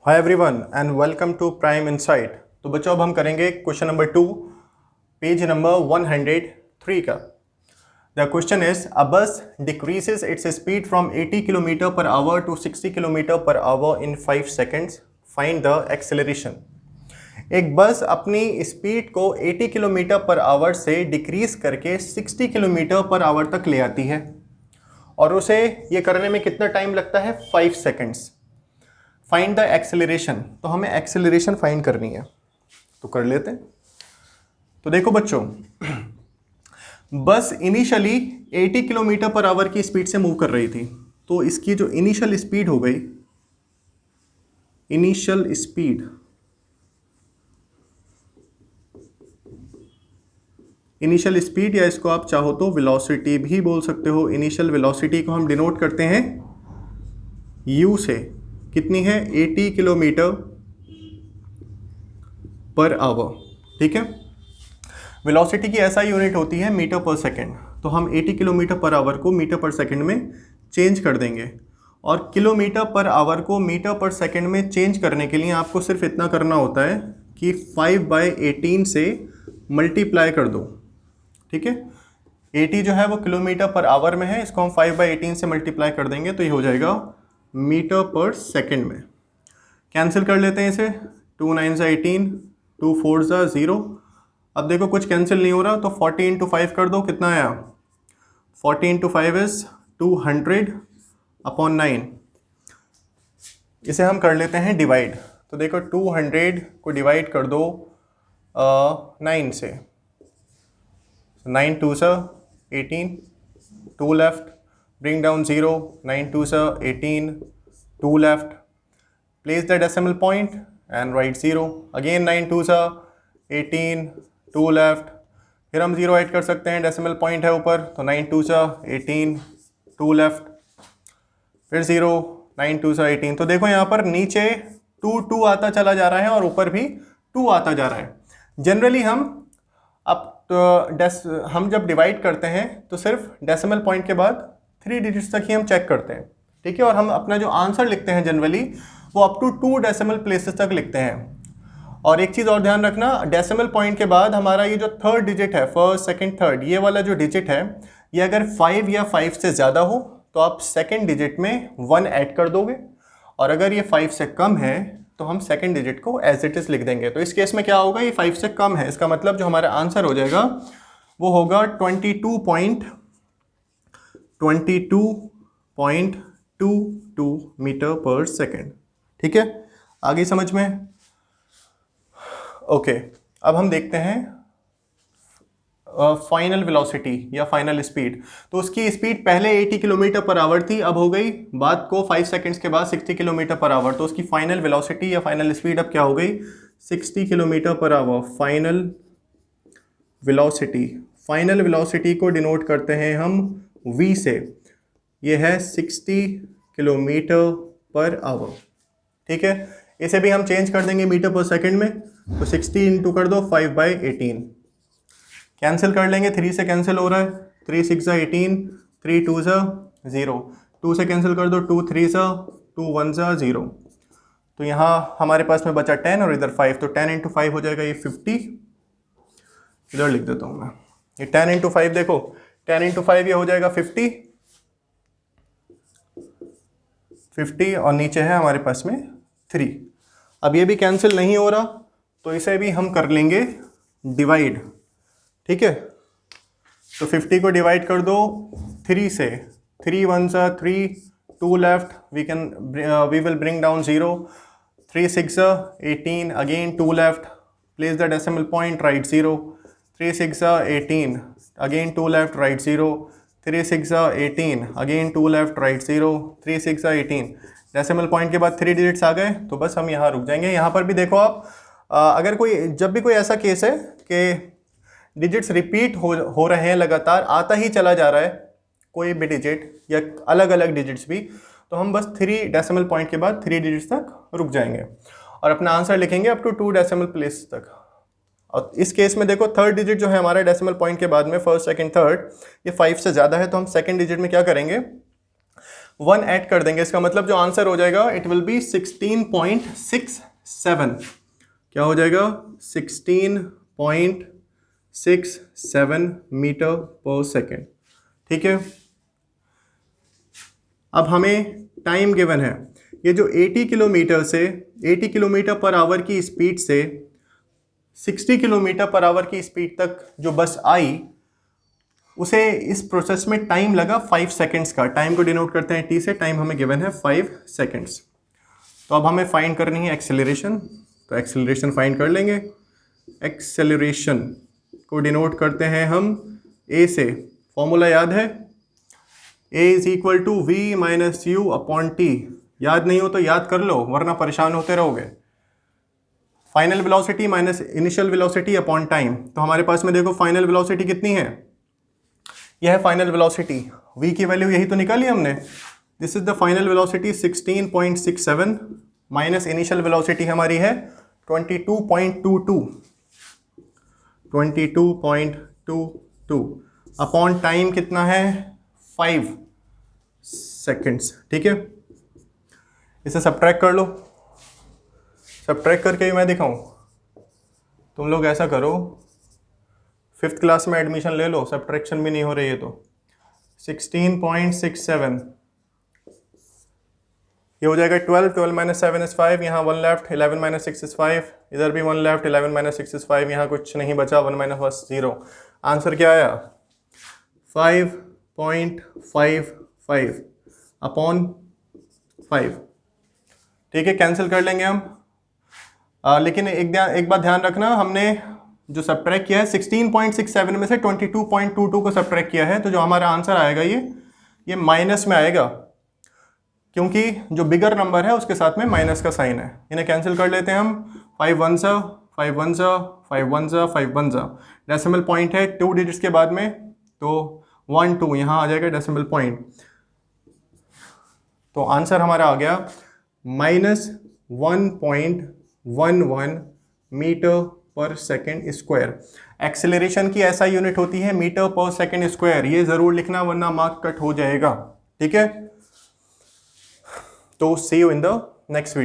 Hi everyone and welcome to prime insight. तो बच्चों अब हम करेंगे क्वेश्चन नंबर 2 पेज नंबर 103 का। The question is a bus decreases its speed from 80 kilometre per hour to 60 kilometre per hour in 5 seconds. Find the acceleration. एक bus अपनी speed को 80 kilometre per our से डिक्रीज करके 60 kilometre per our तक ले आती है और उसे ये करने में कितना टाइम लगता है? 5 सेकेंड्स। Find the acceleration. तो हमें एक्सेलरेशन फाइंड करनी है, तो कर लेते हैं। तो देखो बच्चों, बस इनिशियली 80 किलोमीटर पर आवर की स्पीड से मूव कर रही थी, तो इसकी जो इनिशियल स्पीड हो गई, इनिशियल स्पीड या इसको आप चाहो तो वेलोसिटी भी बोल सकते हो। इनिशियल वेलोसिटी को हम डिनोट करते हैं u से। कितनी है? 80 किलोमीटर पर आवर। ठीक है, वेलोसिटी की ऐसा यूनिट होती है मीटर पर सेकंड, तो हम 80 किलोमीटर पर आवर को मीटर पर सेकंड में चेंज कर देंगे। और किलोमीटर पर आवर को मीटर पर सेकंड में चेंज करने के लिए आपको सिर्फ इतना करना होता है कि 5/18 से मल्टीप्लाई कर दो। ठीक है, 80 जो है वो किलोमीटर पर आवर में है, इसको हम 5/18 से मल्टीप्लाई कर देंगे तो ये हो जाएगा मीटर पर सेकंड में। कैंसिल कर लेते हैं इसे। 2 9 18, 2 4 0। अब देखो कुछ कैंसिल नहीं हो रहा, तो 40 × 5 कर दो, कितना आया? 40 × 5 इज 200/9। इसे हम कर लेते हैं डिवाइड। तो देखो 200 को डिवाइड कर दो 9 से। 9 2 18, 2 left, bring down 0, 9 2 18, 2 left, place the decimal point and write 0, again 9 2 18, 2 left, फिर हम 0 ऐड कर सकते हैं, डेसिमल पॉइंट है ऊपर, तो 9 2 18, 2 लेफ्ट, फिर 0, 9 2 18। तो देखो यहाँ पर नीचे 2 2 आता चला जा रहा है और ऊपर भी 2 आता जा रहा है। जनरली हम जब डिवाइड करते हैं तो सिर्फ डेसिमल पॉइंट के बाद 3 डिजिट्स तक ही हम चेक करते हैं। ठीक है, और हम अपना जो आंसर लिखते हैं जनरली वो अप टू 2 डेसिमल प्लेसेस तक लिखते हैं। और एक चीज़ और ध्यान रखना, डेसिमल पॉइंट के बाद हमारा ये जो थर्ड डिजिट है, फर्स्ट सेकंड थर्ड, ये वाला जो डिजिट है, ये अगर 5 या 5 से ज़्यादा हो तो आप सेकंड डिजिट में 1 ऐड कर दोगे, और अगर ये 5 से कम है तो हम सेकंड डिजिट को एज इट इज़ लिख देंगे। तो इस केस में क्या होगा, ये 5 से कम है, इसका मतलब जो हमारा आंसर हो जाएगा वो होगा 22.22 मीटर पर सेकेंड। ठीक है, आगे समझ में? ओके, अब हम देखते हैं फाइनल वेलोसिटी या फाइनल स्पीड। तो उसकी स्पीड पहले 80 किलोमीटर पर आवर थी, अब हो गई बात को 5 सेकेंड्स के बाद 60 किलोमीटर पर आवर। तो उसकी फाइनल वेलोसिटी या फाइनल स्पीड अब क्या हो गई? 60 kilometre per our. Final velocity को डिनोट करते हैं हम v से। ये है 60 किलोमीटर पर आवर। ठीक है, इसे भी हम चेंज कर देंगे मीटर पर सेकंड में, तो 60 इंटू कर दो 5/18। कैंसिल कर लेंगे, 3 से कैंसिल हो रहा है, 3 6 18, 3 2 0, 2 से कैंसिल कर दो, 2 3 2 1 0। तो यहाँ हमारे पास में बचा 10 और इधर 5, तो 10 × 5 हो जाएगा ये 50। इधर लिख देता हूँ मैं, ये 10 × 5, देखो 10 × 5 ये हो जाएगा 50 और नीचे है हमारे पास में 3। अब ये भी कैंसिल नहीं हो रहा, तो इसे भी हम कर लेंगे डिवाइड। ठीक है, तो 50 को डिवाइड कर दो 3 से। 3 1 3, 2 left, we will bring down 0, 3 6 18, again 2 left, place the decimal point, right 0, 3 6 18, again 2 left, right 0, 3 6 18, again 2 left, right 0, 3 6 18। Decimal point के बाद 3 डिजिट्स आ गए, तो बस हम यहाँ रुक जाएंगे। यहाँ पर भी देखो आप, अगर जब भी कोई ऐसा केस है कि डिजिट्स रिपीट हो रहे हैं, लगातार आता ही चला जा रहा है कोई भी डिजिट या अलग अलग डिजिट्स भी, तो हम बस 3 डेसिमल पॉइंट के बाद 3 डिजिट्स तक रुक जाएंगे और अपना आंसर लिखेंगे अप टू 2 डेसिमल प्लेस तक। और इस केस में देखो थर्ड डिजिट जो है हमारा डेसिमल पॉइंट के बाद में, फर्स्ट सेकंड थर्ड, ये 5 से ज़्यादा है, तो हम सेकंड डिजिट में क्या करेंगे? 1 ऐड कर देंगे, इसका मतलब जो आंसर हो जाएगा इट विल बी 16.67। क्या हो जाएगा? 16.67 मीटर पर सेकेंड। ठीक है, अब हमें टाइम गिवन है, ये जो 80 किलोमीटर से 80 किलोमीटर पर आवर की स्पीड से 60 किलोमीटर पर आवर की स्पीड तक जो बस आई, उसे इस प्रोसेस में टाइम लगा 5 सेकंड्स का। टाइम को डिनोट करते हैं टी से, टाइम हमें गिवन है 5 सेकंड्स। तो अब हमें फाइंड करनी है एक्सेलरेशन, तो एक्सेलरेशन फाइंड कर लेंगे। एक्सेलरेशन को डिनोट करते हैं हम ए से, फॉर्मूला याद है, A is equal to V minus U upon T. याद नहीं हो तो याद कर लो, वरना परेशान होते रहोगे। Final velocity minus initial velocity upon time. तो हमारे पास में देखो फाइनल वेलोसिटी कितनी है, यह है फाइनल वेलोसिटी, v की वैल्यू यही तो निकाली हमने। This is the final velocity 16.67 minus initial velocity हमारी है 22.22 अपॉन टाइम कितना है 5 सेकेंड्स। ठीक है, इसे सब्ट्रैक्ट कर लो, सब्ट्रैक्ट करके ही मैं दिखाऊं। तुम लोग ऐसा करो, 5th क्लास में एडमिशन ले लो, सब्ट्रैक्शन भी नहीं हो रही है तो 16.67 ये हो जाएगा 12 माइनस 7 इज 5, यहाँ 1 लेफ्ट, 11 माइनस 6 इज 5, इधर भी 1 लेफ्ट, 11 माइनस 6 इज 5, यहाँ कुछ नहीं बचा, 1 माइनस 1 0। आंसर क्या आया? 5.55 अपॉन 5। ठीक है, कैंसिल कर लेंगे हम। लेकिन एक बात ध्यान रखना, हमने जो सब्ट्रैक्ट किया है 16.67 में से 22.22 को सब्ट्रैक्ट किया है, तो जो हमारा आंसर आएगा ये माइनस में आएगा, क्योंकि जो बिगर नंबर है उसके साथ में माइनस का साइन है। इन्हें कैंसिल कर लेते हैं हम। 5 1 सा 5 1 सा 5 1 सा 5 1 सा, डेसिमल पॉइंट है 2 डिजिट्स के बाद में, तो 1 2 यहाँ आ जाएगा डेसिमल पॉइंट। तो आंसर हमारा आ गया -1.11 मीटर पर सेकेंड स्क्वायर। एक्सेलरेशन की ऐसा यूनिट होती है मीटर पर सेकेंड स्क्वायर, ये जरूर लिखना वरना मार्क कट हो जाएगा। ठीक है, तो see you in the next video.